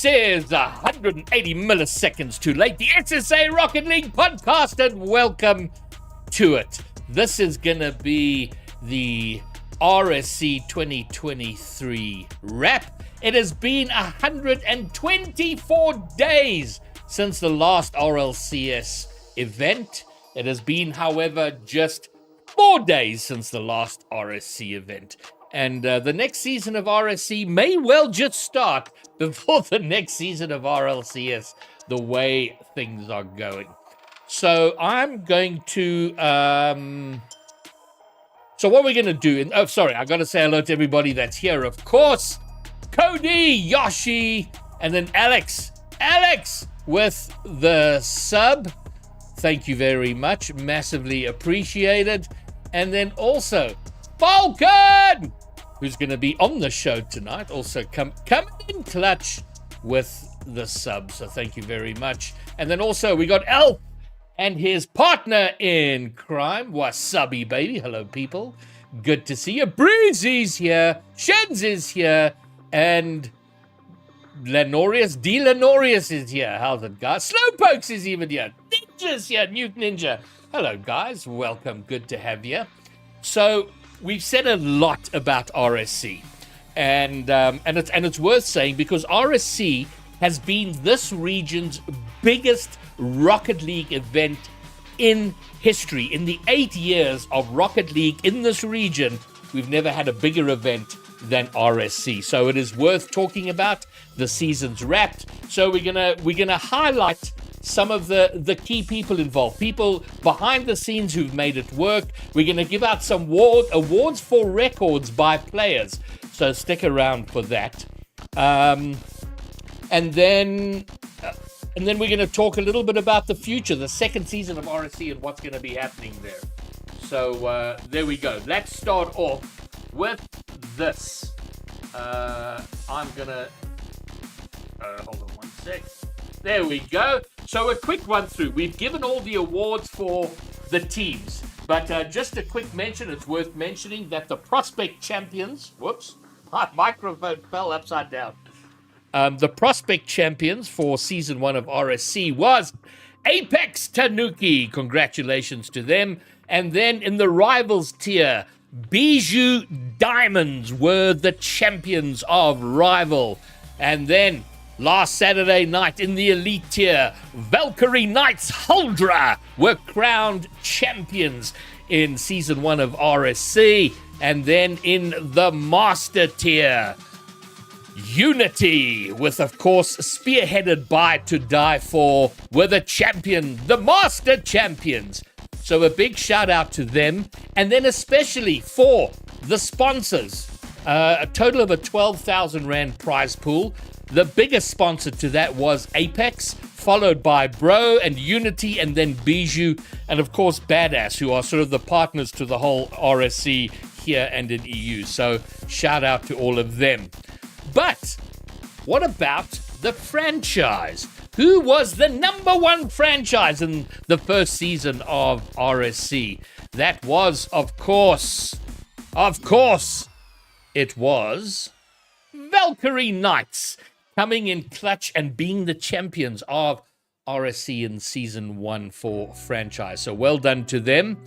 This is 180 milliseconds too late. The SSA Rocket League podcast, and welcome to it. This is going to be the RSC 2023 wrap. It has been 124 days since the last RLCS event. It has been, however, just 4 days since the last RSC event. And the next season of RSC may well just start before the next season of RLCS, the way things are going. So I'm going to... So what we're going to do... I got to say hello to everybody that's here. Of course, Cody, Yoshi, and then Alex. Alex with the sub. Thank you very much. Massively appreciated. And then also... Falcon, who's going to be on the show tonight, also coming in clutch with the sub. So thank you very much. And then also we got Elf and his partner in crime, Wasabi Baby. Hello, people. Good to see you. Breezy's here. Sheds is here. And Lenorius is here. How's it, guys? Slowpokes is even here. Ninja's here. Newt Ninja. Hello, guys. Welcome. Good to have you. So... we've said a lot about RSC, and it's worth saying because RSC has been this region's biggest Rocket League event in history. In the 8 years of Rocket League in this region, we've never had a bigger event than RSC. So it is worth talking about. The season's wrapped, so we're gonna highlight some of the key people involved, people behind the scenes who've made it work. We're going to give out some awards for records by players, so stick around for that. And then we're going to talk a little bit about the future, the second season of RSC and what's going to be happening there. So there we go. Let's start off with this. I'm going to... hold on one sec. There we go. So a quick run through. We've given all the awards for the teams, but just a quick mention. It's worth mentioning that the prospect champions. Whoops, my microphone fell upside down. The prospect champions for season 1 of RSC was Apex Tanuki. Congratulations to them. And then in the rivals tier, Bijou Diamonds were the champions of rival. And then last Saturday night in the elite tier, Valkyrie Knights Huldra were crowned champions in season 1 of RSC. And then in the master tier, Unity, with of course spearheaded by To Die For, were the master champions. So a big shout out to them. And then especially for the sponsors, a total of a 12,000 Rand prize pool. The biggest sponsor to that was Apex, followed by Bro and Unity, and then Bijou, and of course Badass, who are sort of the partners to the whole RSC here and in EU. So shout out to all of them. But what about the franchise? Who was the number 1 franchise in the first season of RSC? That was, of course, it was Valkyrie Knights, coming in clutch and being the champions of RSC in season 1 for franchise. So well done to them.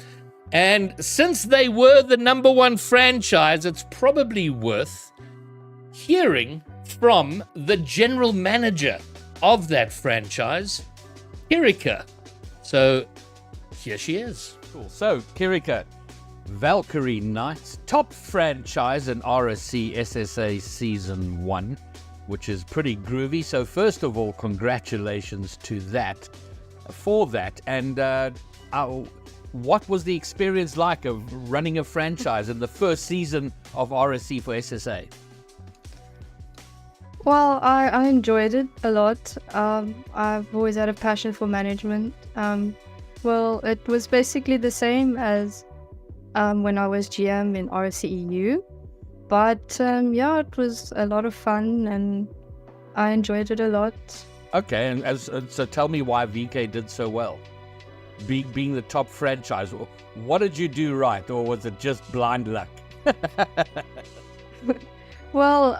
And since they were the number 1 franchise, it's probably worth hearing from the general manager of that franchise, Kirika. So here she is. Cool. So Kirika, Valkyrie Knights, top franchise in RSC SSA season 1. Which is pretty groovy. So first of all, congratulations to that, for that. And what was the experience like of running a franchise in the first season of RSC for SSA? Well, I enjoyed it a lot. I've always had a passion for management. Well, it was basically the same as when I was GM in RSC EU. But yeah, it was a lot of fun and I enjoyed it a lot. Okay, and so tell me why VK did so well. Being the top franchise, what did you do right, or was it just blind luck? Well,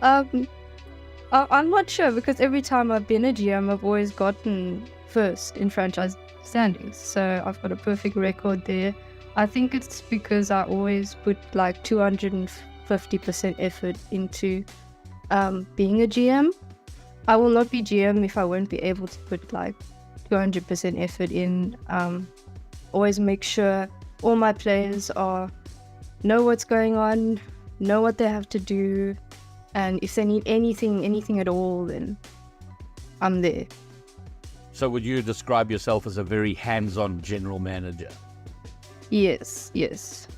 I'm not sure because every time I've been a GM, I've always gotten first in franchise standings. So I've got a perfect record there. I think it's because I always put like 250% effort into being a GM. I will not be GM if I won't be able to put like 200% effort in. Always make sure all my players know what's going on, know what they have to do, and if they need anything at all, then I'm there. So would you describe yourself as a very hands-on general manager? Yes,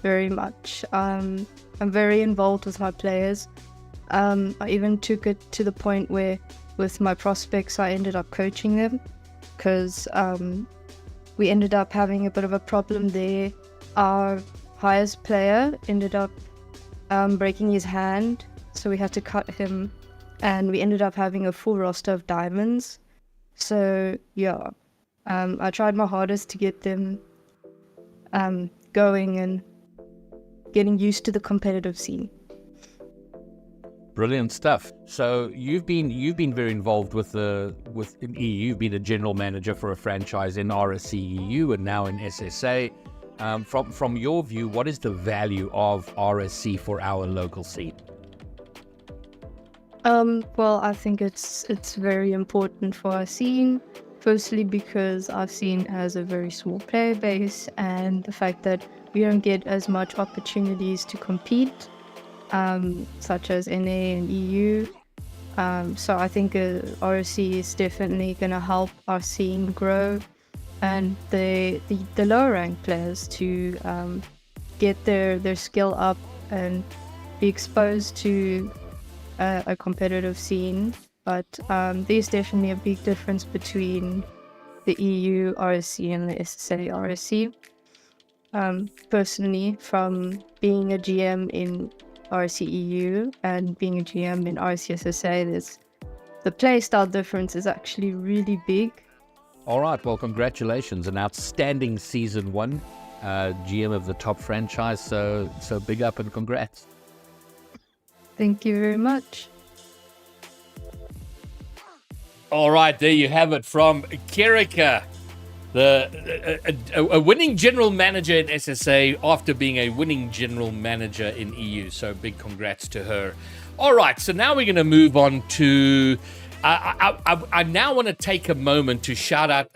very much. I'm very involved with my players. I even took it to the point where with my prospects I ended up coaching them because we ended up having a bit of a problem there. Our highest player ended up breaking his hand, so we had to cut him, and we ended up having a full roster of diamonds. So yeah, I tried my hardest to get them going and getting used to the competitive scene. Brilliant stuff. So you've been very involved with in EU. You've been a general manager for a franchise in RSC EU and now in SSA. From your view, what is the value of RSC for our local scene? Well, I think it's very important for our scene. Firstly, because our scene has a very small player base, and the fact that we don't get as much opportunities to compete, such as NA and EU. So I think RSC is definitely going to help our scene grow, and the lower ranked players to get their skill up and be exposed to a competitive scene. But there's definitely a big difference between the EU RSC and the SSA RSC. Personally, from being a GM in RSC EU and being a GM in RSC SSA, the playstyle difference is actually really big. All right, well, congratulations. An outstanding Season 1, GM of the top franchise, so big up and congrats. Thank you very much. All right, there you have it from Kirika, a winning general manager in SSA after being a winning general manager in EU. So big congrats to her. All right, so now we're going to move on to... I now want to take a moment to shout out,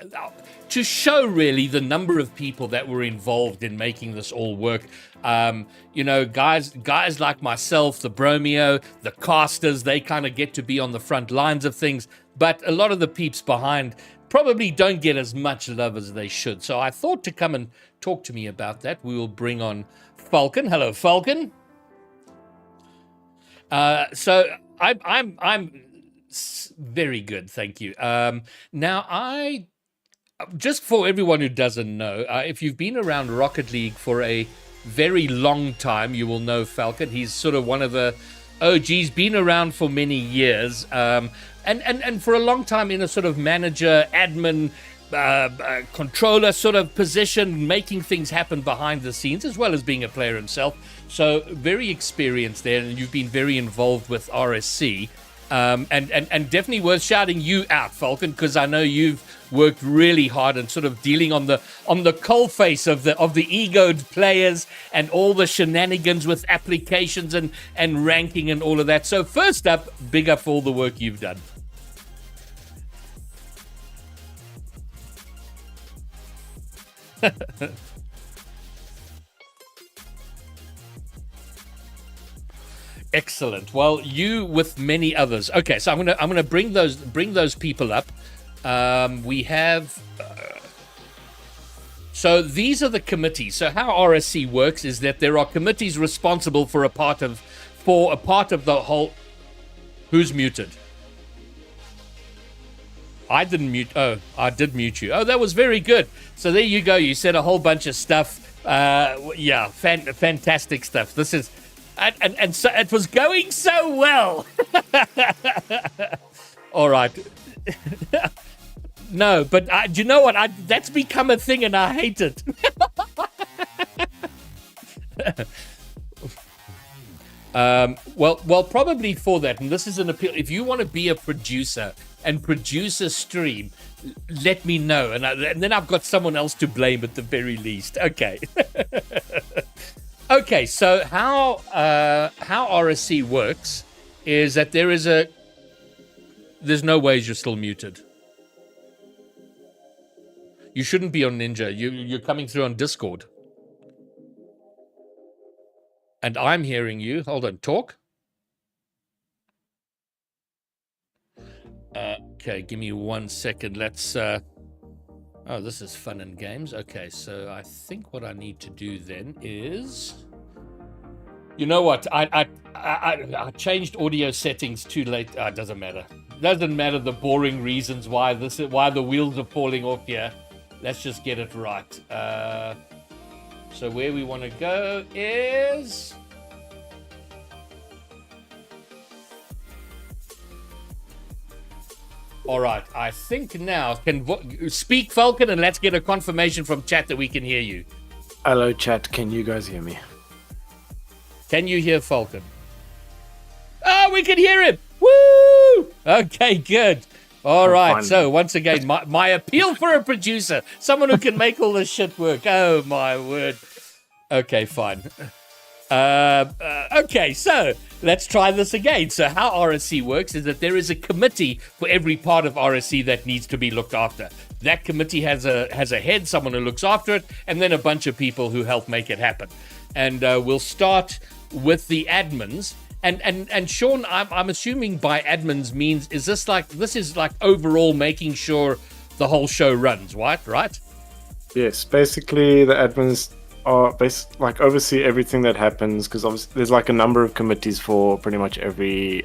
to show really the number of people that were involved in making this all work. You know, guys like myself, the Bromeo, the casters, they kind of get to be on the front lines of things. But a lot of the peeps behind probably don't get as much love as they should. So I thought to come and talk to me about that, we will bring on Falcon. Hello, Falcon. So I'm very good, thank you. Now, just for everyone who doesn't know, if you've been around Rocket League for a very long time, you will know Falcon. He's sort of one of the OGs, been around for many years, and for a long time in a sort of manager, admin, controller sort of position, making things happen behind the scenes, as well as being a player himself. So very experienced there, and you've been very involved with RSC. And definitely worth shouting you out, Falcon, because I know you've worked really hard and sort of dealing on the coalface of the egoed players and all the shenanigans with applications and ranking and all of that. So first up, big up for all the work you've done. Excellent. Well, you with many others. Okay, so I'm gonna bring those people up. We have. So these are the committees. So how RSC works is that there are committees responsible for a part of the whole. Who's muted? I didn't mute. Oh, I did mute you. Oh, that was very good. So there you go. You said a whole bunch of stuff. Yeah, fantastic stuff. This is. And so it was going so well. All right. No, but do you know what? That's become a thing and I hate it. Well, probably for that. And this is an appeal. If you want to be a producer and produce a stream, let me know. And then I've got someone else to blame at the very least. Okay. Okay, so how RSC works is that there's no ways you're still muted. You shouldn't be on Ninja. You're coming through on Discord. And I'm hearing you. Hold on, talk. Okay, give me 1 second. Let's oh, this is fun and games. Okay, so I think what I need to do then is, you know what? I changed audio settings too late. It doesn't matter. Doesn't matter the boring reasons why the wheels are falling off here. Let's just get it right. So where we want to go is, all right, I think now can speak, Falcon, and let's get a confirmation from chat that we can hear you. Hello, chat. Can you guys hear me? Can you hear Falcon? Oh, we can hear him. Woo! Okay, good. All right. Finally. So once again, my appeal for a producer, someone who can make all this shit work. Oh my word. Okay, fine. Okay, so let's try this again. So how RSC works is that there is a committee for every part of RSC that needs to be looked after. That committee has a head, someone who looks after it, and then a bunch of people who help make it happen. And we'll start with the admins. And Sean, I'm assuming by admins means this is like overall making sure the whole show runs, right? Yes, basically the admins are oversee everything that happens, because obviously there's like a number of committees for pretty much everything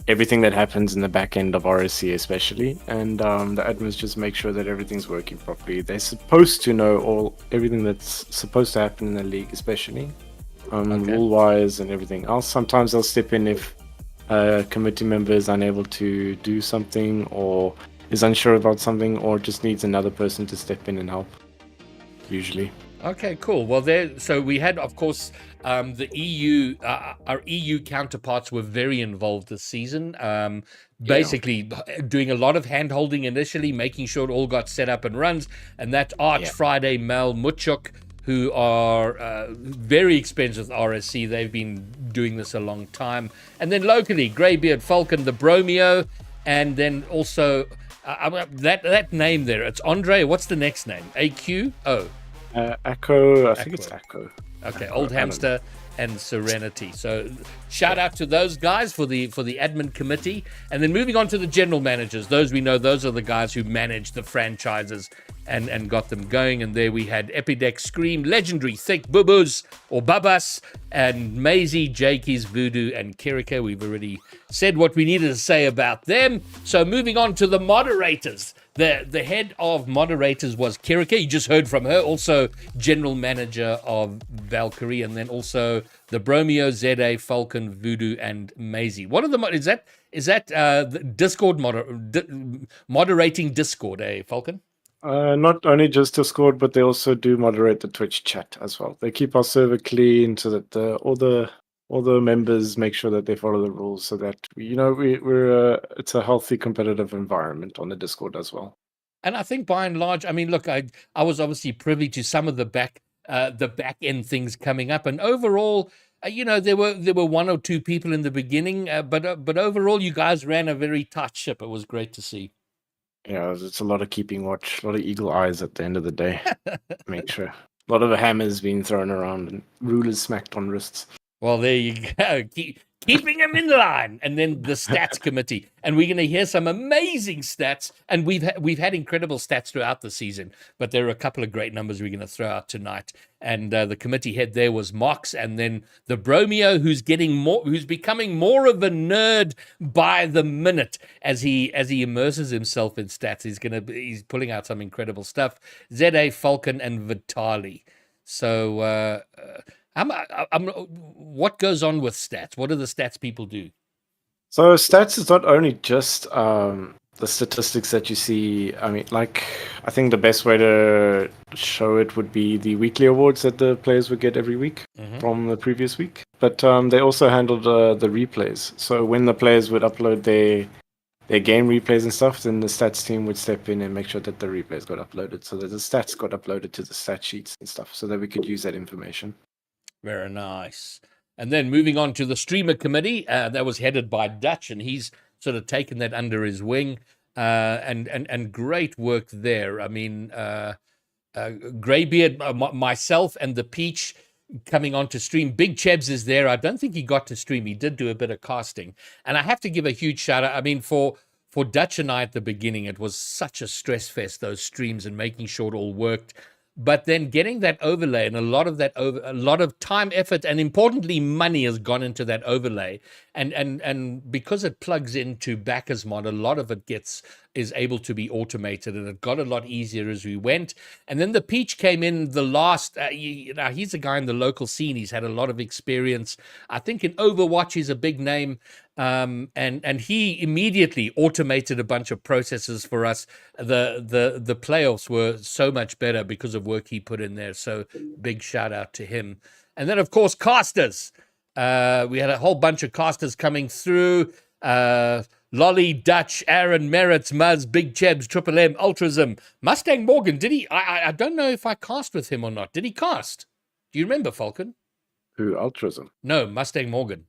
that happens in the back end of RSC especially, and the admins just make sure that everything's working properly. They're supposed to know everything that's supposed to happen in the league, especially rule wise and everything else. Sometimes they'll step in if a committee member is unable to do something or is unsure about something or just needs another person to step in and help, usually. Okay, cool. Well, so we had, of course, the EU, our EU counterparts were very involved this season. Basically doing a lot of hand-holding initially, making sure it all got set up and runs. And that Arch Friday, Mel Muchuk, who are very expensive with RSC. They've been doing this a long time. And then locally, Greybeard, Falcon, the Bromeo, and then also that name there. It's Andre. What's the next name? AQ? Oh. Echo. I think it's Echo. Okay, Old Hamster and Serenity. So shout out to those guys for the admin committee. And then moving on to the general managers. Those we know, those are the guys who manage the franchises and got them going. And there we had Epidex, Scream, Legendary, Thick, Bubus or Babas, and Maisie, Jakey's, Voodoo, and Kirika. We've already said what we needed to say about them. So moving on to the moderators. The head of moderators was Kirika. You just heard from her. Also, general manager of Valkyrie, and then also the Bromeo, ZA, Falcon, Voodoo, and Maisie. What are the is that the Discord moderating Discord, Falcon? Not only just Discord, but they also do moderate the Twitch chat as well. They keep our server clean so that all the members make sure that they follow the rules, so that it's a healthy competitive environment on the Discord as well. And I think by and large, I mean, look, I was obviously privy to some of the back end things coming up, and overall, there were one or two people in the beginning, but overall, you guys ran a very tight ship. It was great to see. Yeah, it's a lot of keeping watch, a lot of eagle eyes at the end of the day. Make sure. A lot of hammers being thrown around and rulers smacked on wrists. Well, there you go. Keeping them in line. And then the stats committee. And we're going to hear some amazing stats. And we've had incredible stats throughout the season. But there are a couple of great numbers we're going to throw out tonight. And the committee head there was Mox. And then the Bromeo, who's becoming more of a nerd by the minute as he immerses himself in stats. He's pulling out some incredible stuff. ZA, Falcon, and Vitali. So what goes on with stats? What do the stats people do? So stats is not only just the statistics that you see, I mean, like, I think the best way to show it would be the weekly awards that the players would get every week from the previous week. But they also handled the replays. So when the players would upload their game replays and stuff, then the stats team would step in and make sure that the replays got uploaded, so that the stats got uploaded to the stat sheets and stuff, so that we could use that information. Very nice. And then moving on to the streamer committee, that was headed by Dutch, and he's sort of taken that under his wing, and great work there. I mean, Greybeard, myself, and the Peach coming on to stream. Big Chebs is there. I don't think he got to stream. He did do a bit of casting, and I have to give a huge shout out. I mean, for Dutch and I at the beginning, it was such a stress fest, those streams, and making sure it all worked. But then getting that overlay, and a lot of time, effort, and importantly money has gone into that overlay, and because it plugs into Backers Mod, a lot of it is able to be automated, and it got a lot easier as we went. And then the Peach came in the last. He's a guy in the local scene. He's had a lot of experience. I think in Overwatch he's a big name. And he immediately automated a bunch of processes for us. The playoffs were so much better because of work he put in there. So big shout out to him. And then of course casters. We had a whole bunch of casters coming through. Lolly, Dutch, Aaron, Merritts, Muzz, Big Chebs, Triple M, Ultrazim, Mustang Morgan. Did he? I don't know if I cast with him or not. Did he cast? Do you remember, Falcon? Who, Ultrazim? No, Mustang Morgan.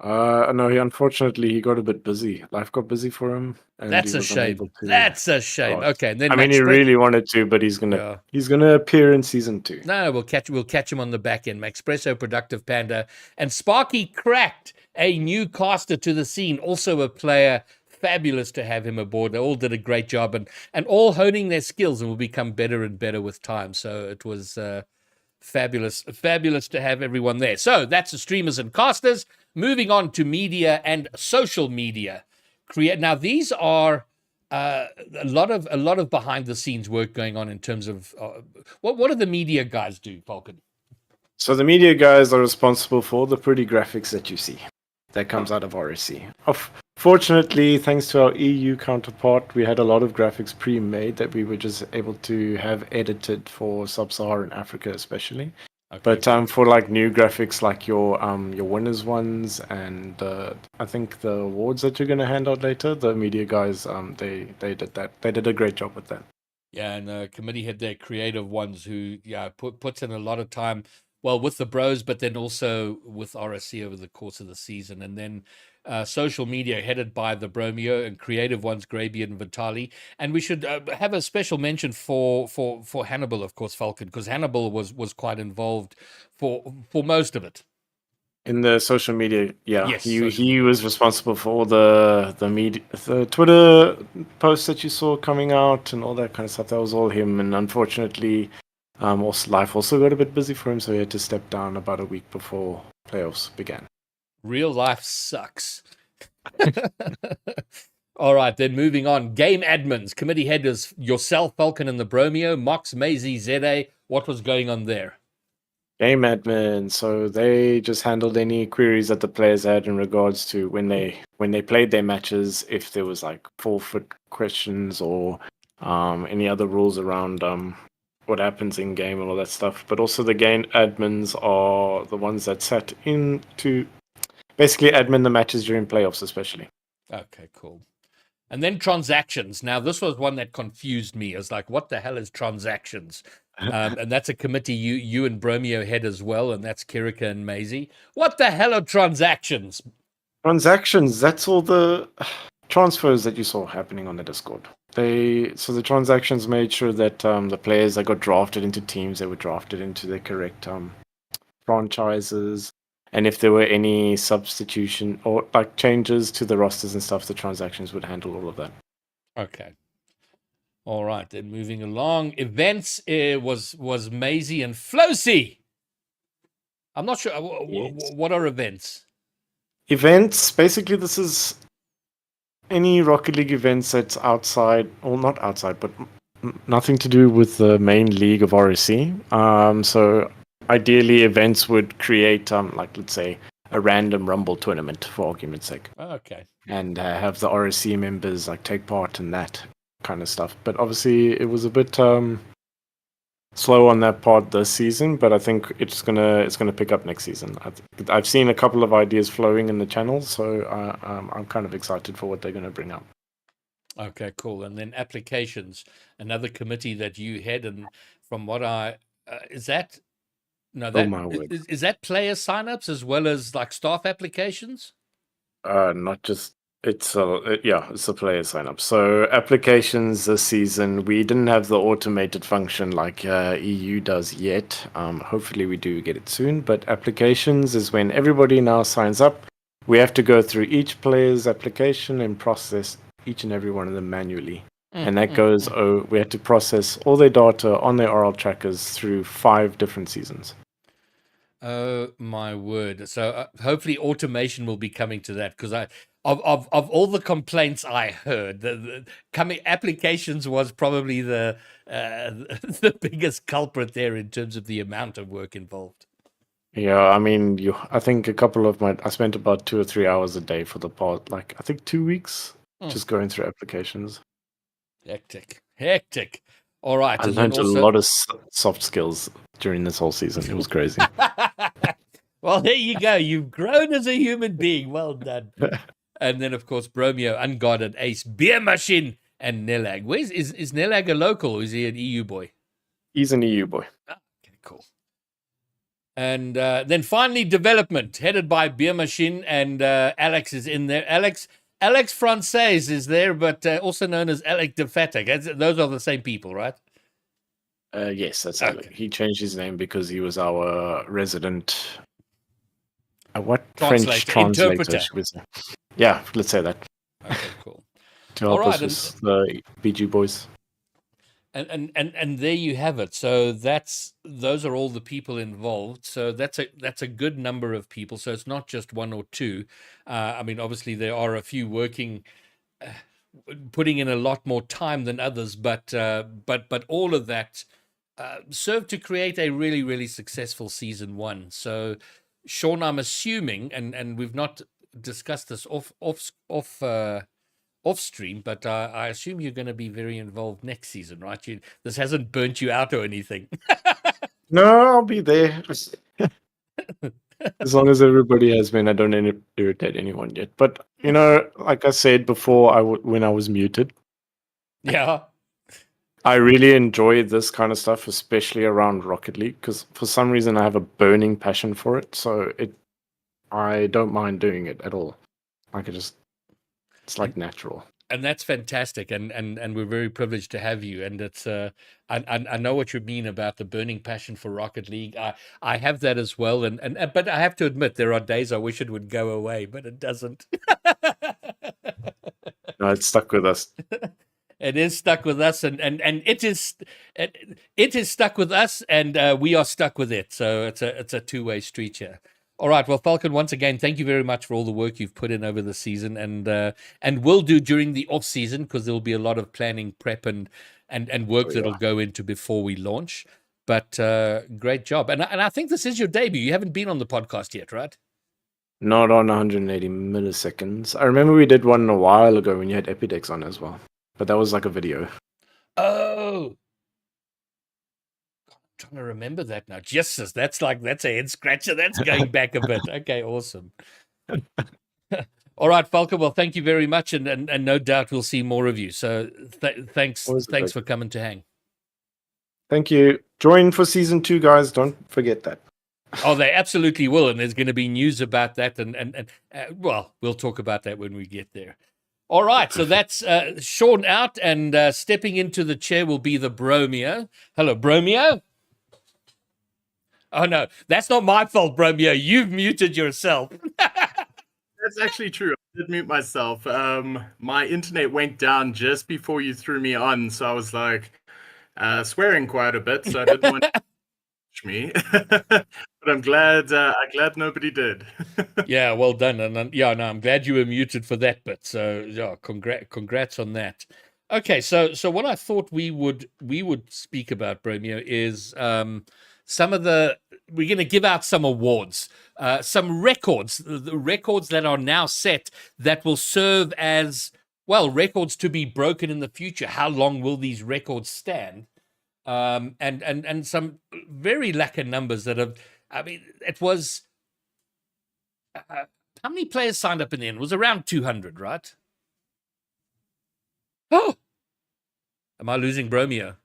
No, he got a bit busy. Life got busy for him. And That's a shame. That's a shame. Okay, and then I mean, he really wanted to, but he's gonna appear in season 2. No, we'll catch him on the back end. Maxpresso, Productive Panda, and Sparky cracked a new caster to the scene. Also a player. Fabulous to have him aboard. They all did a great job, and all honing their skills, and will become better and better with time. So it was fabulous to have everyone there. So that's the streamers and casters. Moving on to media and social media. Now these are a lot of behind the scenes work going on in terms of what do the media guys do, Falcon? So the media guys are responsible for the pretty graphics that you see that comes out of RSC. Fortunately, thanks to our EU counterpart, we had a lot of graphics pre-made that we were just able to have edited for Sub-Saharan Africa especially. Okay. But for like new graphics, like your winners ones, and I think the awards that you're going to hand out later, the media guys, they did that. They did a great job with that. Yeah, and the committee had their creative ones who puts in a lot of time, well, with the bros, but then also with RSC over the course of the season. And then social media headed by the Bromeo, and creative ones, Greybeard and Vitali. And we should have a special mention for Hannibal, of course, Falcon, because Hannibal was quite involved for most of it. In the social media, yeah, yes, he was responsible for all the media, the Twitter posts that you saw coming out and all that kind of stuff. That was all him, and unfortunately, life also got a bit busy for him, so he had to step down about a week before playoffs began. Real life sucks. All right, then moving on. Game admins, committee headers, yourself, Falcon, and the Bromeo, Mox, Maisie, ZA. What was going on there? Game admin, so they just handled any queries that the players had in regards to when they played their matches, if there was like forfeit questions or any other rules around what happens in game and all that stuff. But also the game admins are the ones that sat in to basically admin the matches during playoffs, especially. Okay, cool. And then transactions. Now, this was one that confused me. I was like, what the hell is transactions? And that's a committee you and Bromeo head as well, and that's Kirika and Maisie. What the hell are transactions? Transactions, that's all the transfers that you saw happening on the Discord. So the transactions made sure that the players that got drafted into teams, they were drafted into the correct franchises. And if there were any substitution or like changes to the rosters and stuff, the transactions would handle all of that. Okay. All right. Then moving along. Events was Maisie and Flosey. I'm not sure. What are events? Events, basically, this is any Rocket League events that's outside, or not outside, but nothing to do with the main league of RSC. So ideally, events would create, like, let's say, a random Rumble tournament, for argument's sake, Okay. and have the RSC members like take part in that kind of stuff. But obviously, it was a bit slow on that part this season. But I think it's gonna pick up next season. I've seen a couple of ideas flowing in the channel, so I'm kind of excited for what they're gonna bring up. Okay, cool. And then applications, another committee that you head, and from what I is that no that my word. is that player signups as well as like staff applications? Not just it's a player sign up. So applications this season, we didn't have the automated function like EU does yet. Hopefully we do get it soon. But applications is when everybody now signs up. We have to go through each player's application and process each and every one of them manually. And that goes, we had to process all their data on their RL trackers through 5 different seasons. Oh my word! So hopefully automation will be coming to that, because of all the complaints I heard, the coming applications was probably the the biggest culprit there in terms of the amount of work involved. Yeah, I mean, I think I spent about 2 or 3 hours a day for the part, like I think 2 weeks, just going through applications. Hectic. All right. I learned a lot of soft skills during this whole season. It was crazy. Well, there you go. You've grown as a human being. Well done. And then, of course, Bromeo, Unguarded, Ace, Beer Machine, and Nelag. Is Nelag a local, or is he an EU boy? He's an EU boy. Okay, cool. And then finally, development, headed by Beer Machine, and Alex is in there. Alex Francaise is there, but also known as Alec de Fatic. Those are the same people, right? Yes, that's Alec. He changed his name because he was our resident French translator. Yeah, let's say that. Okay, cool. To help us with the BG boys. And there you have it. So those are all the people involved. So that's a good number of people. So it's not just one or two. I mean, obviously there are a few working, putting in a lot more time than others, but all of that served to create a really, really successful season 1. So Sean, I'm assuming, and we've not discussed this off stream, but I assume you're going to be very involved next season, right? This hasn't burnt you out or anything. No, I'll be there. As long as everybody has been, I don't irritate anyone yet. But like I said before, when I was muted, yeah, I really enjoy this kind of stuff, especially around Rocket League, because for some reason I have a burning passion for it. So I don't mind doing it at all. Like it's like natural. And that's fantastic, and we're very privileged to have you. And it's I know what you mean about the burning passion for Rocket League. I have that as well, but I have to admit there are days I wish it would go away, but it doesn't. No, it's stuck with us. It is stuck with us, and it is stuck with us, and we are stuck with it. So it's a two-way street here. All right. Well, Falcon, once again, thank you very much for all the work you've put in over the season, and will do during the off season, because there will be a lot of planning, prep, and work that'll go into before we launch. But great job, and I think this is your debut. You haven't been on the podcast yet, right? Not on 180 milliseconds. I remember we did one a while ago when you had Epidex on as well, but that was like a video. Oh. Trying to remember that now. Jesus, that's a head scratcher. That's going back a bit. Okay, awesome. All right, Falco. Well, thank you very much, and no doubt we'll see more of you. So thanks for coming to hang. Thank you. Join for season 2, guys. Don't forget that. Oh, they absolutely will, and there's going to be news about that, and well, we'll talk about that when we get there. All right, so that's Sean out, and stepping into the chair will be the Bromeo. Hello, Bromeo. Oh, no, that's not my fault, Bromeo. You've muted yourself. That's actually true. I did mute myself. My internet went down just before you threw me on, so I was like swearing quite a bit, so I didn't want to touch me. But I'm glad nobody did. Yeah, well done. And I'm glad you were muted for that bit. So yeah, congrats on that. Okay, so what I thought we would speak about, Bromeo, is we're going to give out some awards, some records, the records that are now set that will serve as, well, records to be broken in the future. How long will these records stand? And some very lacquer numbers that have, I mean, it was, how many players signed up in the end? It was around 200, right? Oh, am I losing Bromeo?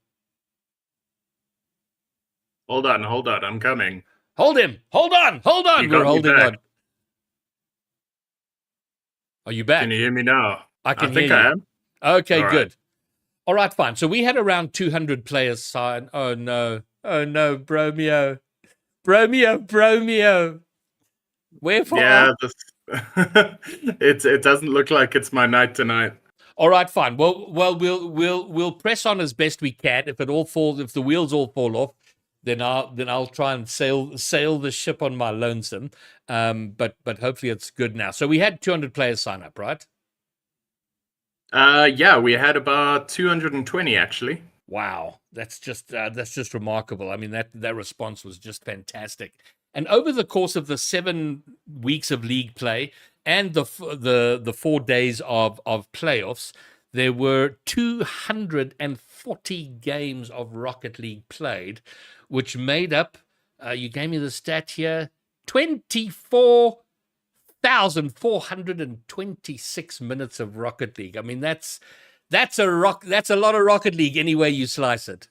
Hold on, I'm coming. Hold him. Hold on. We're holding on. Are you back? Can you hear me now? I can think hear you. I am. Okay, All good. right. All right, fine. So we had around 200 players sign. Oh no, Bromeo. Wherefore? Yeah, it doesn't look like it's my night tonight. All right, fine. Well, we'll press on as best we can. If the wheels all fall off, then I'll try and sail the ship on my lonesome. But hopefully it's good now. So we had 200 players sign up, right? Yeah, we had about 220 actually. Wow, that's just remarkable. I mean, that response was just fantastic. And over the course of the 7 weeks of league play and the 4 days of playoffs, there were 240 games of Rocket League played, which made up, you gave me the stat here, 24,426 minutes of Rocket League. I mean, that's a lot of Rocket League any way you slice it.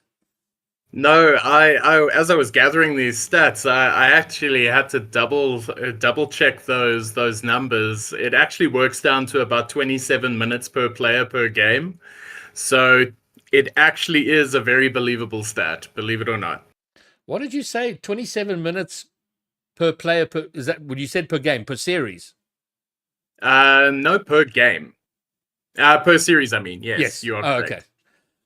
No, I as I was gathering these stats, I actually had to double check those numbers. It actually works down to about 27 minutes per player per game. So it actually is a very believable stat, believe it or not. What did you say? 27 minutes per player is that what you said per game, per series? No, per game. Per series, I mean. Yes. You are correct. Okay.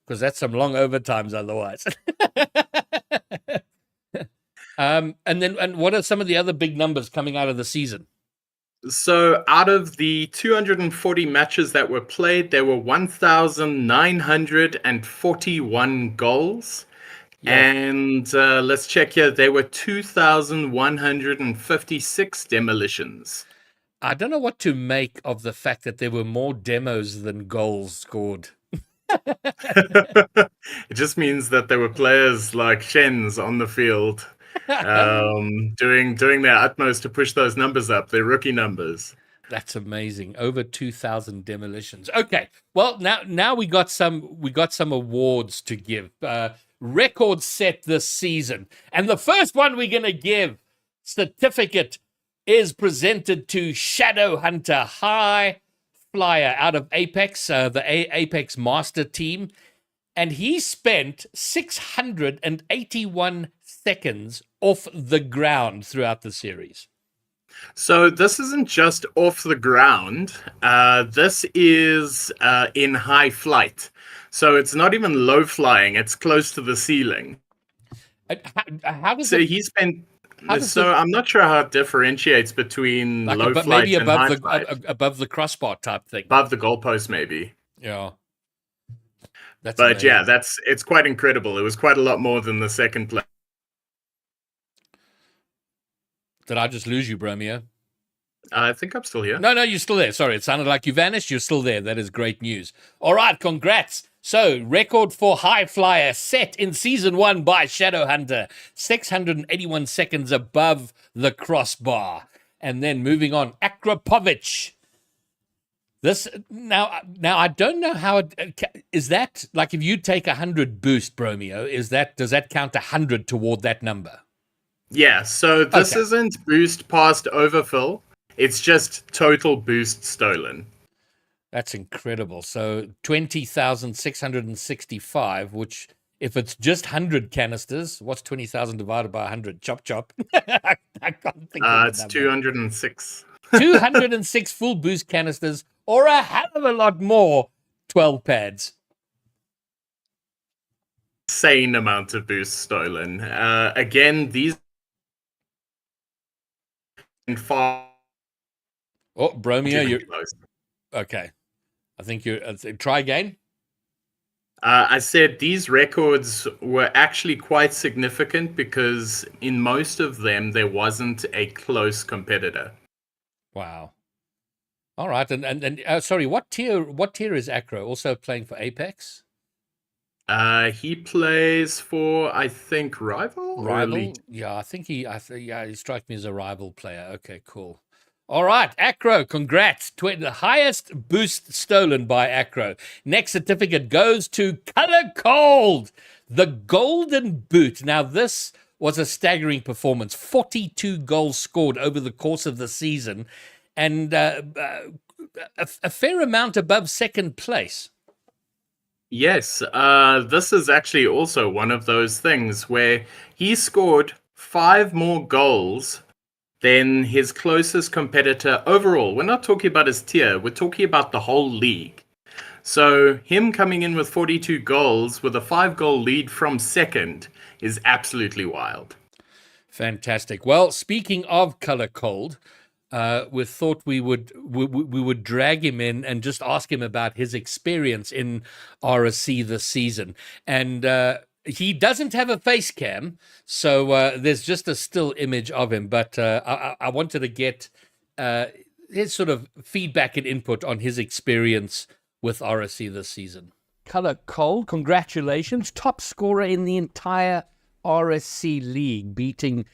Because that's some long overtimes otherwise. And what are some of the other big numbers coming out of the season? So out of the 240 matches that were played, there were 1,941 goals. Yeah. And let's check here. There were 2,156 demolitions. I don't know what to make of the fact that there were more demos than goals scored. It just means that there were players like Shens on the field doing their utmost to push those numbers up, their rookie numbers. That's amazing. Over 2,000 demolitions. Okay. Well, now we got some awards to give. Records set this season. And the first one we're going to give, certificate, is presented to Shadow Hunter High Flyer out of Apex, the Apex Master Team. And he spent 681 seconds off the ground throughout the series. So this isn't just off the ground. This is in high flight. So it's not even low flying. It's close to the ceiling. How does he spent... I'm not sure how it differentiates between like low flight maybe and above high the flight. Above the crossbar type thing. Above the goalpost, maybe. Yeah. But amazing. Yeah, it's quite incredible. It was quite a lot more than the second play. Did I just lose you, Bromeo? I think I'm still here. No, you're still there. Sorry, it sounded like you vanished. You're still there. That is great news. All right, congrats. So, record for High Flyer set in Season 1 by Shadowhunter. 681 seconds above the crossbar. And then moving on, Akrapovic. This now I don't know how is that like if you take 100 boost, Bromeo, does that count 100 toward that number? Yeah, so this isn't boost past overfill. It's just total boost stolen. That's incredible. So 20,665, which if it's just 100 canisters, what's 20,000 divided by 100? Chop, chop. I can't think of it's 206. 206 full boost canisters, or a hell of a lot more 12 pads. Insane amount of boost stolen. Again, these far. Oh, Bromeo, you're okay. I think you're. Try again. I said these records were actually quite significant because in most of them there wasn't a close competitor. Wow. All right, and sorry, what tier is Acro? Also playing for Apex? He plays for, I think, Rival or Elite. Yeah, I think yeah, he strikes me as a rival player. Okay, cool. All right, Acro, congrats. The highest boost stolen by Acro. Next certificate goes to Color Cold, the Golden Boot. Now, this was a staggering performance. 42 goals scored over the course of the season, and a fair amount above second place. Yes, this is actually also one of those things where he scored 5 more goals than his closest competitor overall. We're not talking about his tier, we're talking about the whole league. So him coming in with 42 goals with a 5-goal lead from second is absolutely wild. Fantastic. Well, speaking of Color Cold, we thought we would drag him in and just ask him about his experience in RSC this season. And he doesn't have a face cam, so there's just a still image of him. But I wanted to get his sort of feedback and input on his experience with RSC this season. Color Cold, congratulations. Top scorer in the entire RSC league, beating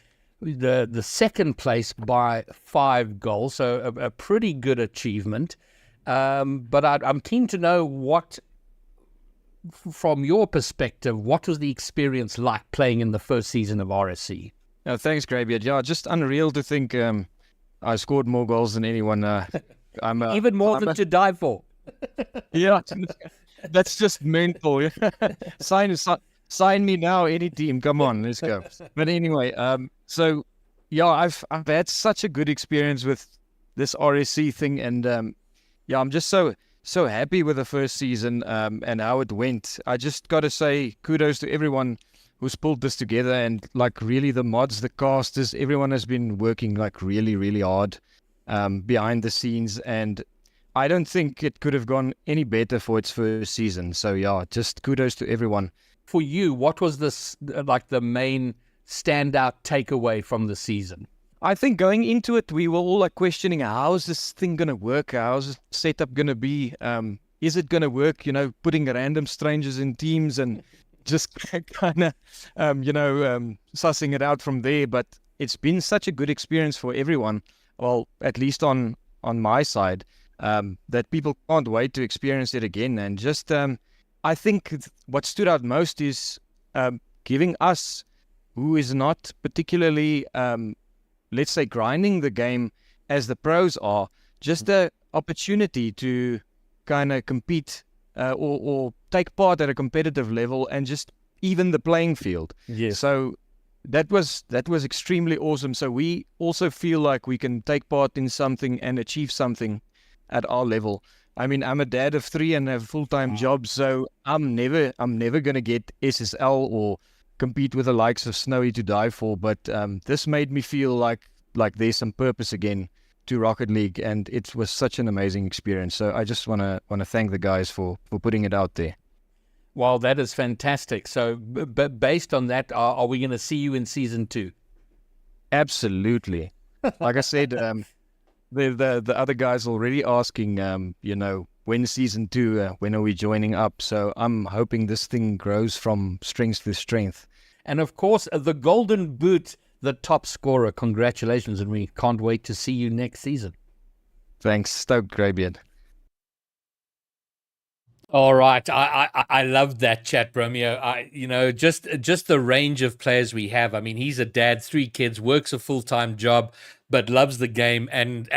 the second place by 5 goals. So a pretty good achievement. But I'm keen to know what, from your perspective, what was the experience like playing in the first season of RSC? Thanks, Greybeard. Yeah, just unreal to think I scored more goals than anyone. I'm even more than to die for. Yeah, that's just mental. Sign me now, any team. Come on, let's go. But anyway, so yeah, I've had such a good experience with this RSC thing, and yeah, I'm just so happy with the first season and how it went. I just got to say kudos to everyone who's pulled this together, and like really the mods, the casters, everyone has been working like really, really hard behind the scenes, and I don't think it could have gone any better for its first season. So yeah, just kudos to everyone. For you, what was this like the main standout takeaway from the season? I think going into it, we were all like questioning, how is this thing going to work? How's this setup going to be? Is it going to work? You know, putting random strangers in teams and just kind of, sussing it out from there. But it's been such a good experience for everyone. Well, at least on my side, that people can't wait to experience it again. And just, I think what stood out most is giving us, who is not particularly, let's say, grinding the game as the pros are, just the opportunity to kind of compete or take part at a competitive level and just even the playing field. Yes. So that was extremely awesome. So we also feel like we can take part in something and achieve something at our level. I mean, I'm a dad of 3 and have a full-time job, so I'm never going to get SSL or compete with the likes of Snowy to die for. But this made me feel like there's some purpose again to Rocket League, and it was such an amazing experience. So I just want to thank the guys for putting it out there. Well, that is fantastic. So, based on that, are we going to see you in season 2? Absolutely. Like I said, the other guys already asking, when season 2, when are we joining up? So I'm hoping this thing grows from strength to strength. And of course, the Golden Boot, the top scorer. Congratulations, and we can't wait to see you next season. Thanks, stoked, Greybeard. All right, I love that chat, Bromeo. Just the range of players we have. I mean, he's a dad, 3 kids, works a full-time job, but loves the game, and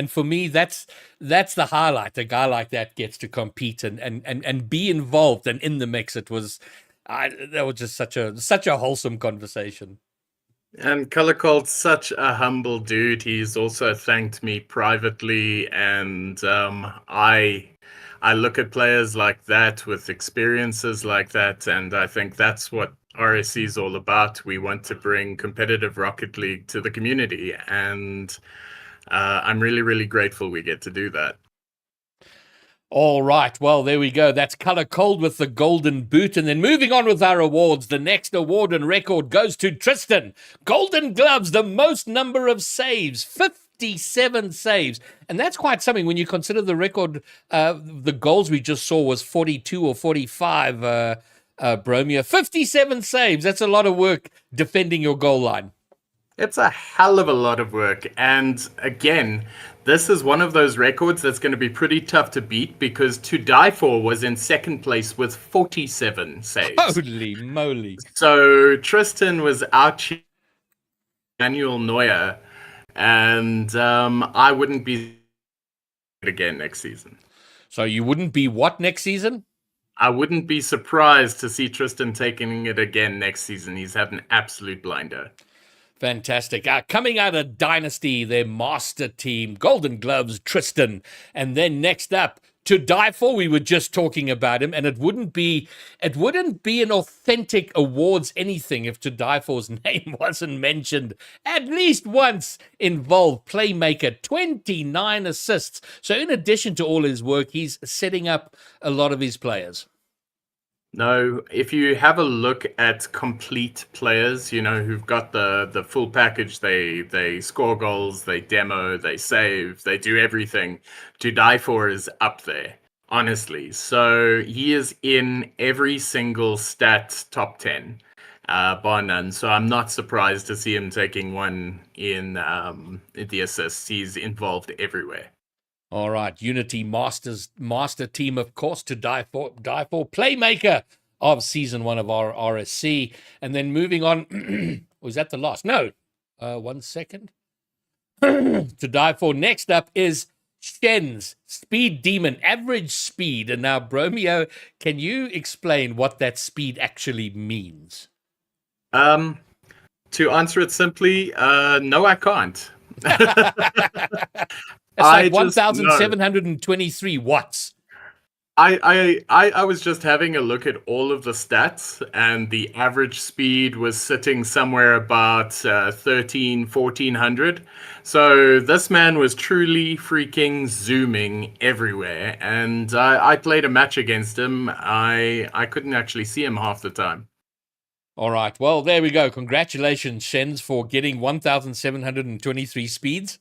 for me, that's the highlight. A guy like that gets to compete and be involved and in the mix. That was just such a wholesome conversation. And Color Cold's such a humble dude. He's also thanked me privately, and I look at players like that with experiences like that, and I think that's what RSC is all about. We want to bring competitive Rocket League to the community, and I'm really, really grateful we get to do that. All right, well, there we go. That's Color Cold with the Golden Boot. And then moving on with our awards, the next award and record goes to Tristan. Golden Gloves, the most number of saves, 57 saves. And that's quite something when you consider the record. The goals we just saw was 42 or 45, Bromeo. 57 saves. That's a lot of work defending your goal line. It's a hell of a lot of work. And again, this is one of those records that's going to be pretty tough to beat because To Die For was in second place with 47 saves. Holy moly. So Tristan was out Manuel Neuer, and I wouldn't be again next season. So you wouldn't be what next season? I wouldn't be surprised to see Tristan taking it again next season. He's had an absolute blinder. Fantastic. Coming out of Dynasty, their master team, Golden Gloves, Tristan. And then next up, To Die For, we were just talking about him, and it wouldn't be an authentic awards anything if To Die For's name wasn't mentioned at least once. Involved playmaker, 29 assists. So in addition to all his work, he's setting up a lot of his players. No, if you have a look at complete players, who've got the full package, they score goals, they demo, they save, they do everything. To Die For is up there, honestly. So he is in every single stat top 10, bar none. So I'm not surprised to see him taking one in the assists. He's involved everywhere. All right, Unity master team, of course, To Die For playmaker of season 1 of our RSC. And then moving on, was that the last? No, 1 second. To Die For. Next up is Shen's Speed Demon, average speed. And now, Bromeo, can you explain what that speed actually means? To answer it simply, no, I can't. It's like 1,723 watts. I was just having a look at all of the stats, and the average speed was sitting somewhere about 1,400. So this man was truly freaking zooming everywhere, and I played a match against him. I couldn't actually see him half the time. All right. Well, there we go. Congratulations, Shens, for getting 1,723 speeds.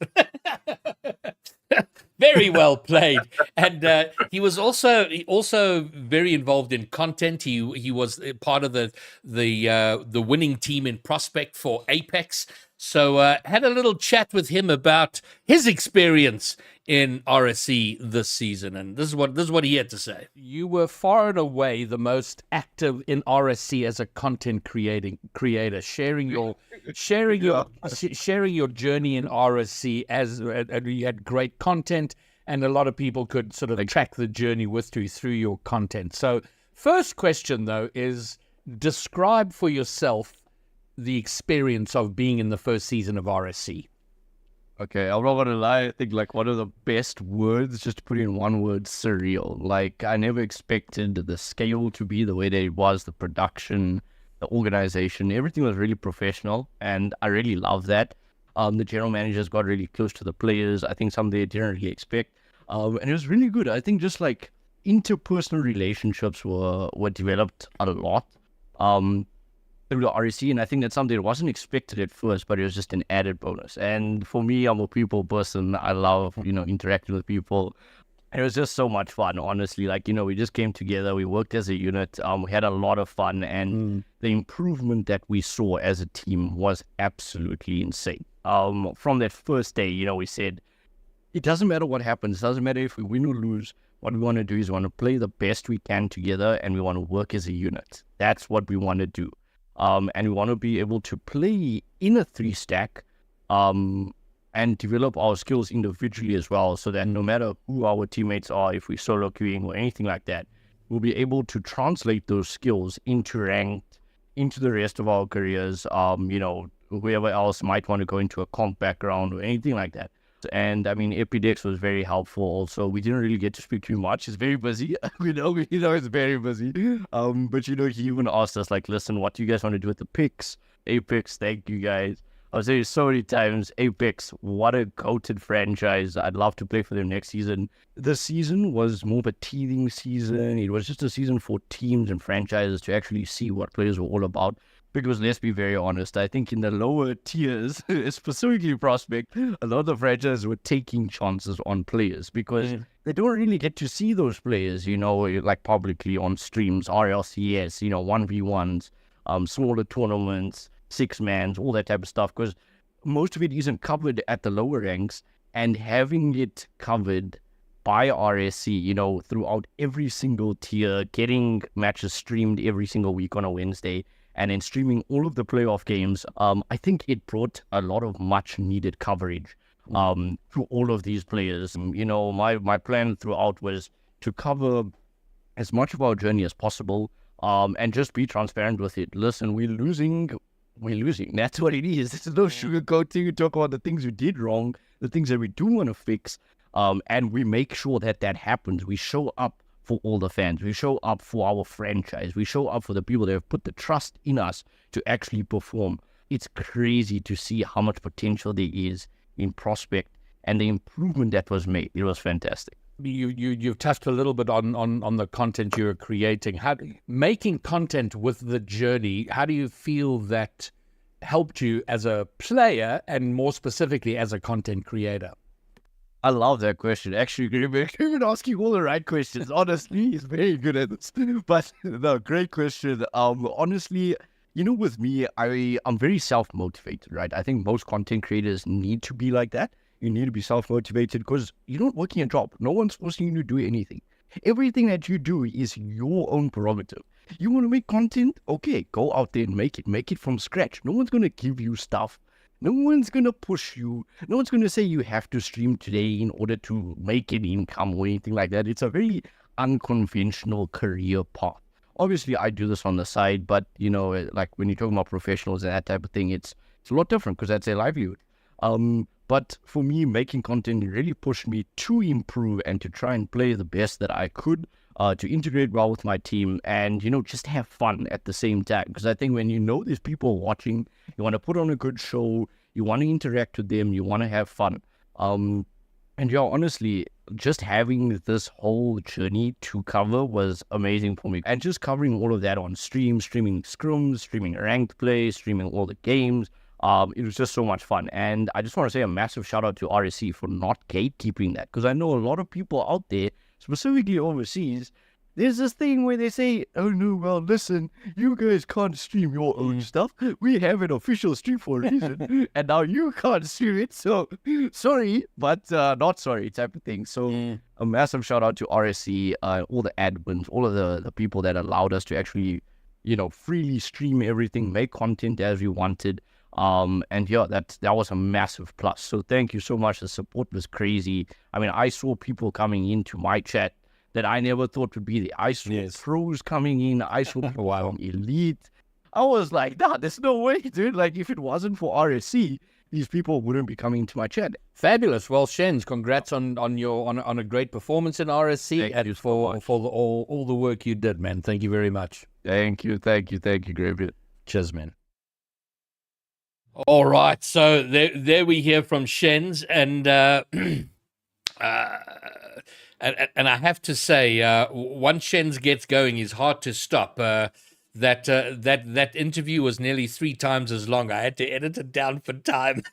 Very well played. And he was also very involved in content. He was part of the winning team in Prospect for Apex. So had a little chat with him about his experience in RSC this season, and this is what he had to say. You were far and away the most active in RSC as a content creator, sharing your journey in RSC and you had great content, and a lot of people could sort of track the journey with you through your content. So, first question though is, describe for yourself the experience of being in the first season of RSC. Okay, I'm not gonna lie, I think like one of the best words, just to put in one word, surreal. Like I never expected the scale to be the way that it was, the production, the organization, everything was really professional, and I really love that. The general managers got really close to the players. I think some they didn't really expect. And it was really good. I think just like interpersonal relationships were developed a lot. Through the RSC, and I think that's something that wasn't expected at first, but it was just an added bonus. And for me, I'm a people person. I love, interacting with people. And it was just so much fun, honestly. Like, we just came together, we worked as a unit, we had a lot of fun, and the improvement that we saw as a team was absolutely insane. From that first day, we said, it doesn't matter what happens, it doesn't matter if we win or lose. What we want to do is we want to play the best we can together, and we want to work as a unit. That's what we want to do. And we want to be able to play in a 3-stack and develop our skills individually as well, so that no matter who our teammates are, if we're solo queuing or anything like that, we'll be able to translate those skills into ranked, into the rest of our careers, whoever else might want to go into a comp background or anything like that. And I mean, Epidex was very helpful also. We didn't really get to speak too much. He's very busy. we know it's very busy. But he even asked us like, listen, what do you guys want to do with the picks? Apex, thank you guys. I've said it so many times. Apex, what a goated franchise. I'd love to play for them next season. This season was more of a teething season. It was just a season for teams and franchises to actually see what players were all about. Because let's be very honest, I think in the lower tiers, specifically Prospect, a lot of the franchises were taking chances on players because they don't really get to see those players, like publicly on streams, RLCS, 1v1s, smaller tournaments, 6-mans, all that type of stuff, because most of it isn't covered at the lower ranks, and having it covered by RSC, throughout every single tier, getting matches streamed every single week on a Wednesday, and then streaming all of the playoff games, I think it brought a lot of much needed coverage to all of these players. My plan throughout was to cover as much of our journey as possible, and just be transparent with it. Listen, we're losing. That's what it is. There's no sugarcoating. We talk about the things we did wrong, the things that we do want to fix, and we make sure that happens. We show up for all the fans. We show up for our franchise. We show up for the people that have put the trust in us to actually perform. It's crazy to see how much potential there is in Prospect and the improvement that was made. It was fantastic. You've touched a little bit on the content you're creating. Making content with the journey, how do you feel that helped you as a player and more specifically as a content creator? I love that question. Actually, Griffin asking all the right questions. Honestly, he's very good at this. But no, great question. Honestly, with me, I'm very self-motivated, right? I think most content creators need to be like that. You need to be self-motivated because you're not working a job. No one's forcing you to do anything. Everything that you do is your own prerogative. You want to make content? Okay, go out there and make it. Make it from scratch. No one's going to give you stuff. No one's going to push you. No one's going to say you have to stream today in order to make an income or anything like that. It's a very unconventional career path. Obviously, I do this on the side, but, like when you're talking about professionals and that type of thing, it's a lot different because that's their livelihood. But for me, making content really pushed me to improve and to try and play the best that I could, to integrate well with my team and, just have fun at the same time. Because I think when there's people watching, you want to put on a good show, you want to interact with them, you want to have fun. And honestly, just having this whole journey to cover was amazing for me. And just covering all of that on stream, streaming scrims, streaming ranked play, streaming all the games, it was just so much fun. And I just want to say a massive shout out to RSC for not gatekeeping that, because I know a lot of people out there, specifically overseas, there's this thing where they say, oh no, well listen, you guys can't stream your own stuff. We have an official stream for a reason, and now you can't stream it, so sorry, but not sorry type of thing. So a massive shout out to RSC, all the admins, all of the people that allowed us to actually, freely stream everything, make content as we wanted. And yeah, that was a massive plus. So thank you so much. The support was crazy. I mean, I saw people coming into my chat that I never thought would be there. I saw pros coming in. I saw people from Elite. I was like, nah, there's no way, dude. Like, if it wasn't for RSC, these people wouldn't be coming into my chat. Fabulous. Well, Shens, congrats on a great performance in RSC and for all the work you did, man. Thank you very much. Thank you, Gravier. Cheers, man. All right, so there we hear from Shens, and I have to say, once Shens gets going, he's hard to stop. That interview was nearly 3 times as long. I had to edit it down for time.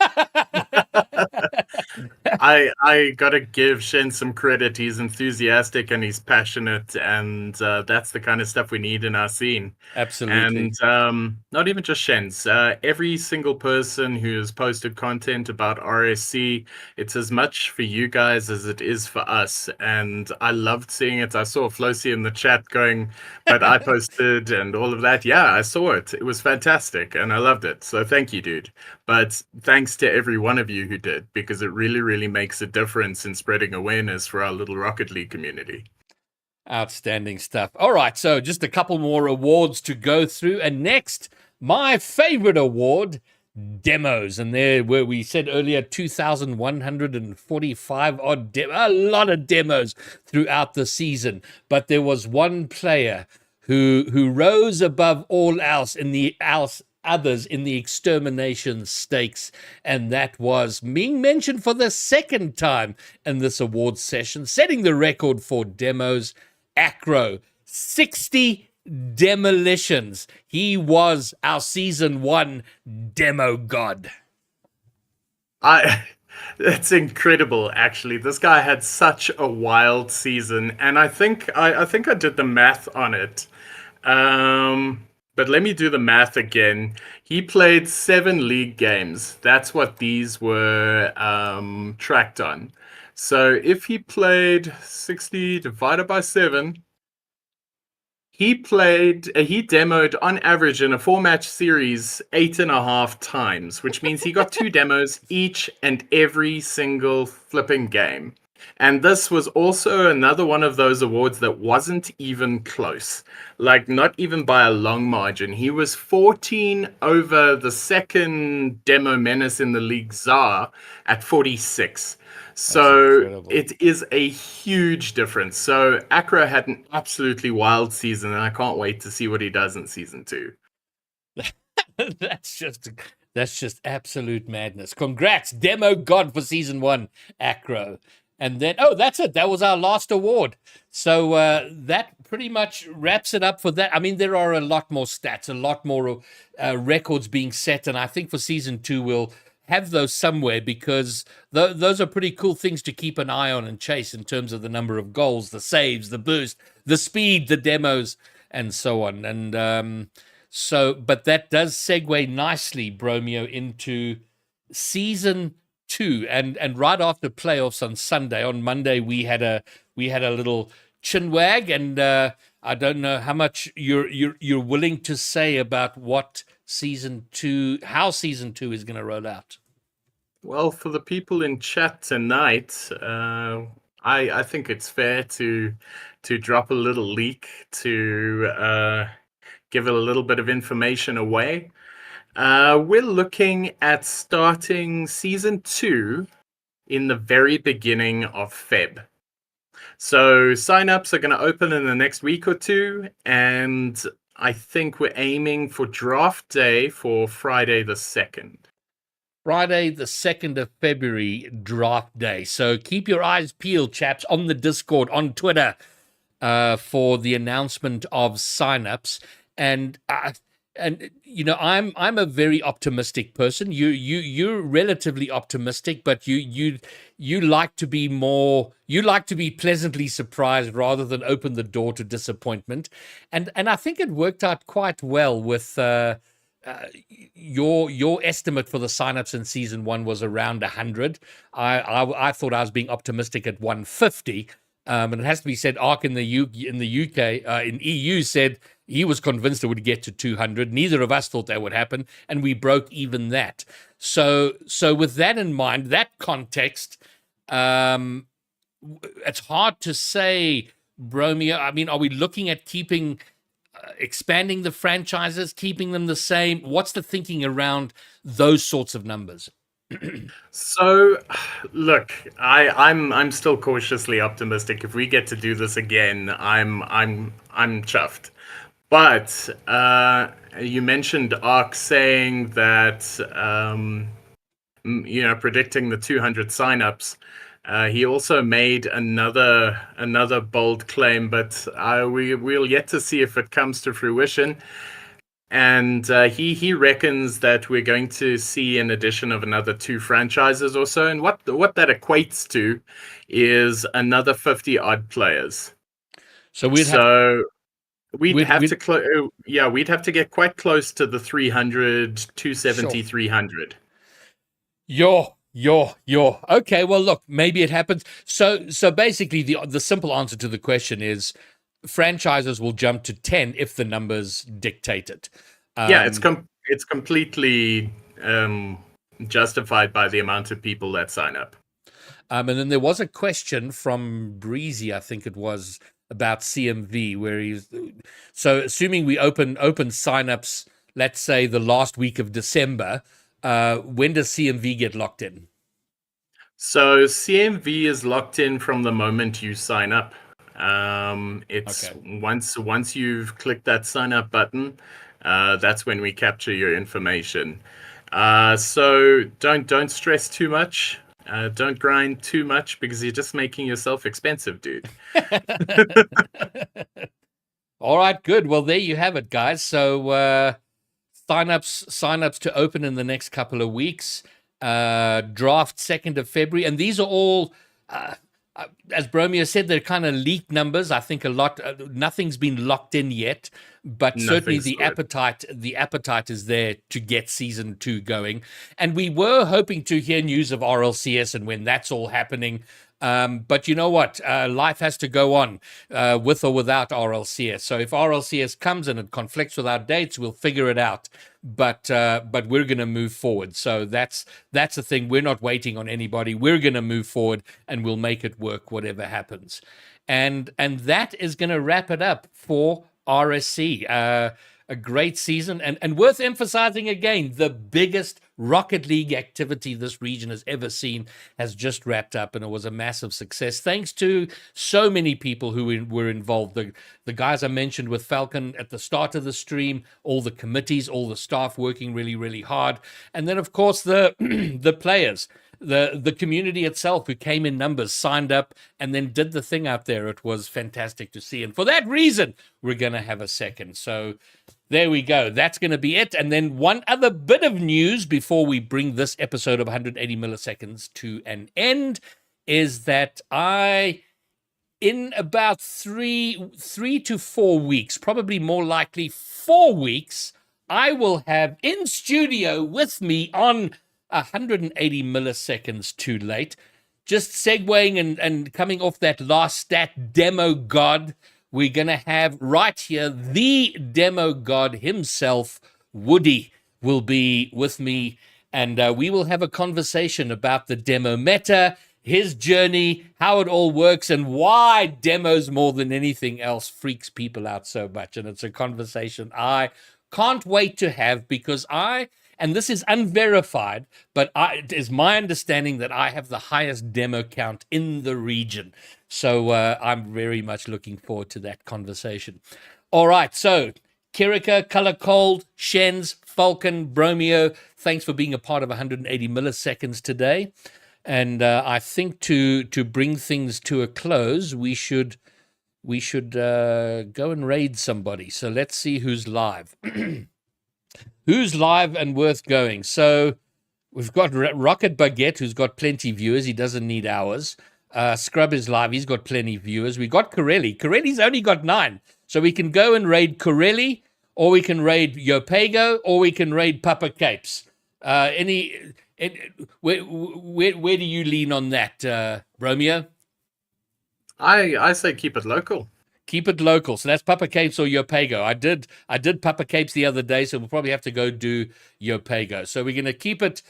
I gotta give Shen some credit. He's enthusiastic and he's passionate, and that's the kind of stuff we need in our scene. Absolutely. And not even just Shen's. Every single person who's posted content about RSC, it's as much for you guys as it is for us. And I loved seeing it. I saw Flosi in the chat going, but I posted and all of that. Yeah, I saw it. It was fantastic and I loved it. So thank you, dude. But thanks to every one of you who did, because it really, really makes a difference in spreading awareness for our little Rocket League community. Outstanding stuff. All right, so just a couple more awards to go through. And next, my favorite award, demos. And there, where we said earlier, 2,145 odd a lot of demos throughout the season. But there was one player who rose above all else in the others in the extermination stakes, and that was being mentioned for the second time in this awards session, setting the record for demos. Acro, 60 demolitions. He was our season 1 demo god. It's incredible, actually. This guy had such a wild season, and I think I did the math on it. But let me do the math again. He played 7 league games. That's what these were tracked on. So if he played 60 divided by 7, he demoed on average in a 4-match series 8.5 times, which means he got 2 demos each and every single flipping game. And this was also another one of those awards that wasn't even close, like not even by a long margin. He was 14 over the second demo menace in the league, Czar, at 46. So it is a huge difference. So Acro had an absolutely wild season, and I can't wait to see what he does in season 2. That's just absolute madness. Congrats, demo god for season 1, Acro. And then, that's it. That was our last award. So that pretty much wraps it up for that. I mean, there are a lot more stats, a lot more records being set. And I think for season 2, we'll have those somewhere, because those are pretty cool things to keep an eye on and chase in terms of the number of goals, the saves, the boost, the speed, the demos, and so on. And but that does segue nicely, Bromeo, into season 2, and right after playoffs on Sunday. On Monday we had a little chinwag, and I don't know how much you're willing to say about how season 2 is going to roll out. Well, for the people in chat tonight, I think it's fair to drop a little leak to give a little bit of information away. We're looking at starting season 2 in the very beginning of Feb. So signups are going to open in the next week or 2, and I think we're aiming for draft day for Friday the 2nd. Friday the 2nd of February, draft day. So keep your eyes peeled, chaps, on the Discord, on Twitter, for the announcement of signups. And you know, I'm a very optimistic person. You're relatively optimistic, but you like to be pleasantly surprised rather than open the door to disappointment. And I think it worked out quite well with your estimate for the signups in season 1 was around 100. I thought I was being optimistic at 150. And it has to be said, Ark in the UK, in EU, said he was convinced it would get to 200. Neither of us thought that would happen, and we broke even that. So with that in mind, that context, it's hard to say, Bromeo. I mean, are we looking at expanding the franchises, keeping them the same? What's the thinking around those sorts of numbers? So, look, I'm still cautiously optimistic. If we get to do this again, I'm chuffed. But you mentioned Ark saying that predicting the 200 signups. He also made another bold claim, but we'll yet to see if it comes to fruition. And he reckons that we're going to see an addition of another 2 franchises or so. And what that equates to is another 50 odd players. So we'd have to get quite close to the 300, 270, sure. 300. Okay, well, look, maybe it happens. So basically the simple answer to the question is franchises will jump to 10 if the numbers dictate it. It's completely justified by the amount of people that sign up. And then there was a question from Breezy, I think it was, about CMV, where so assuming we open signups, let's say the last week of December, when does CMV get locked in? So CMV is locked in from the moment you sign up. It's okay. Once you've clicked that sign up button, That's when we capture your information. So don't stress too much. Don't grind too much because you're just making yourself expensive, dude. All right, good. Well, there you have it, guys. So sign-ups to open in the next couple of weeks. Draft 2nd of February, and these are all. As Bromeo said, they're kind of leaked numbers. I think a lot. Nothing's been locked in yet, but certainly the appetite is there to get season 2 going. And we were hoping to hear news of RLCS and when that's all happening. But you know what? Life has to go on with or without RLCS. So if RLCS comes and it conflicts with our dates, we'll figure it out. But we're going to move forward. So that's the thing. We're not waiting on anybody. We're going to move forward and we'll make it work, whatever happens. And that is going to wrap it up for RSC. A great season and worth emphasizing again, the biggest Rocket League activity this region has ever seen has just wrapped up, and it was a massive success. Thanks to so many people who were involved. The guys I mentioned with Falcon at the start of the stream, all the committees, all the staff working really, really hard. And then, of course, the the players. The community itself who came in numbers, signed up, and then did the thing out there. It was fantastic to see. And for that reason, we're going to have a second. So there we go. That's going to be it. And then one other bit of news before we bring this episode of 180 milliseconds to an end is that in about three to 4 weeks, probably more likely 4 weeks, I will have in studio with me on 180 milliseconds too late. Just segueing and coming off that last stat, Demo God, we're going to have right here the Demo God himself, Woody, will be with me, and we will have a conversation about the demo meta, his journey, how it all works, and why demos more than anything else freaks people out so much. And it's a conversation I can't wait to have because and this is unverified, but it is my understanding that I have the highest demo count in the region. So I'm very much looking forward to that conversation. All right, so Kirika, Color Cold, Shens, Falcon, Bromeo, thanks for being a part of 180 milliseconds today. And I think to bring things to a close, we should go and raid somebody. So let's see who's live. Who's live and worth going? So we've got Rocket Baguette, who's got plenty viewers. He doesn't need ours. Scrub is live. He's got plenty viewers. We got Corelli. Corelli's only got 9. So we can go and raid Corelli, or we can raid Yopago, or we can raid Papa Capes. Where do you lean on that, Romeo? I say keep it local. Keep it local. So that's Papa Capes or Yopago. I did Papa Capes the other day, so we'll probably have to go do Yopago. So we're gonna keep it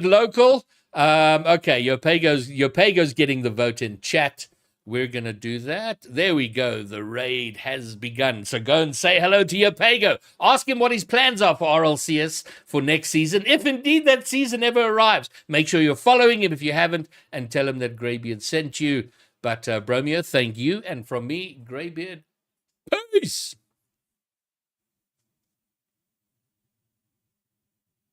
local. Okay, Yopago's getting the vote in chat. We're gonna do that. There we go. The raid has begun. So go and say hello to Yopago. Ask him what his plans are for RLCS for next season, if indeed that season ever arrives. Make sure you're following him if you haven't, and tell him that Greybeard sent you. But Bromeo, thank you. And from me, Greybeard, peace.